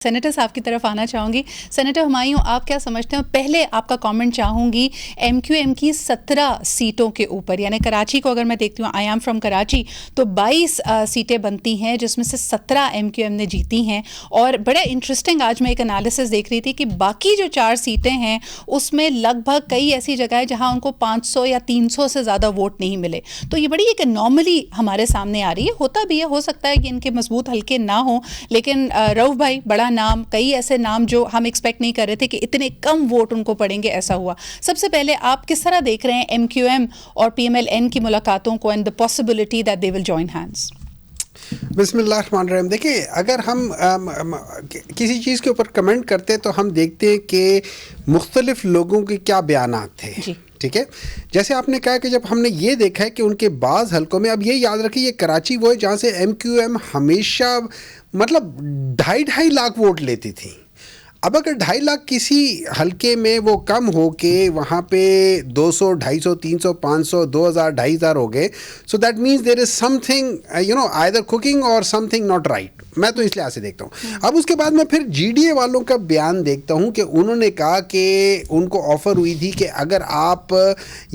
Senator साहब की तरफ आना चाहूँगी। सेनेटर हुमायूं, आप क्या समझते हैं? पहले आपका कमेंट चाहूँगी एमक्यूएम की 17 सीटों के ऊपर, यानी कराची को अगर मैं देखती हूँ, आई एम फ्रॉम कराची, तो 22 सीटें बनती हैं जिसमें से 17 एमक्यूएम ने जीती हैं। और बड़ा इंटरेस्टिंग आज मैं एक एनालिसिस देख रही थी कि बाकी जो 4 सीटें हैं उसमें लगभग कई ऐसी जगह है जहाँ उनको 500 या 300 से ज़्यादा वोट नहीं मिले। तो ये बड़ी एक एनॉमली हमारे सामने आ रही है। होता भी है, हो सकता है कि इनके मजबूत हल्के ना हो, लेकिन रऊफ भाई, बड़ा नाम, कई ऐसे नाम जो हम एक्सपेक्ट नहीं कर रहे थे कि इतने कम वोट उनको पड़ेंगे, ऐसा हुआ। सबसे पहले आप किस तरह देख रहे हैं एमक्यूएम और पीएमएलएन की मुलाकातों को and the possibility that they will join hands? बिस्मिल्लाहिर्रहमानिर्रहीम। देखिए, अगर हम किसी चीज़ के ऊपर कमेंट करते हैं तो हम देखते हैं कि मुख्तलिफ लोगों के क्या बयानात थे। जी, ठीक है। जैसे आपने कहा कि जब हमने ये देखा है कि उनके बाज़ हलकों में, अब ये याद रखिए, ये कराची वो है जहाँ से एमक्यूएम हमेशा मतलब 2.5 लाख वोट लेती थी। अब अगर 2.5 लाख किसी हलके में वो कम हो के वहाँ पे 200, 250, 300, 500, 2000, 2500 हो गए, so that means there is something either cooking or something not right. मैं तो इसलिए ऐसे देखता हूँ। अब उसके बाद मैं फिर जीडीए वालों का बयान देखता हूँ कि उन्होंने कहा कि उनको ऑफ़र हुई थी कि अगर आप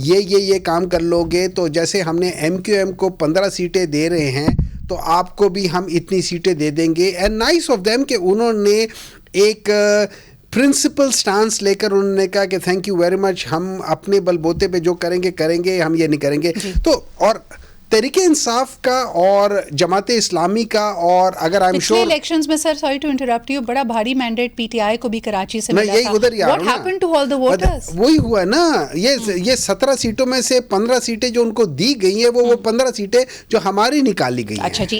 ये काम कर लोगे तो जैसे हमने एमक्यूएम को 15 सीटें दे रहे हैं तो आपको भी हम इतनी सीटें दे देंगे। एंड नाइस ऑफ देम कि उन्होंने एक प्रिंसिपल स्टांस लेकर उन्होंने कहा कि थैंक यू वेरी मच, हम अपने बलबूते पे जो करेंगे, हम ये नहीं करेंगे। तो और तहरीके इंसाफ का और जमाते इस्लामी का, और अगर आई एम श्योर इलेक्शंस में, sir sorry to interrupt you, बड़ा भारी मैंडेट पीटीआई को भी कराची से मिला था। उधर what happened to all the voters? वही हुआ ना। ये 17 सीटों में से 15 सीटें जो उनको दी गई हैं वो 15 सीटें जो हमारी निकाली गई हैं। अच्छा जी।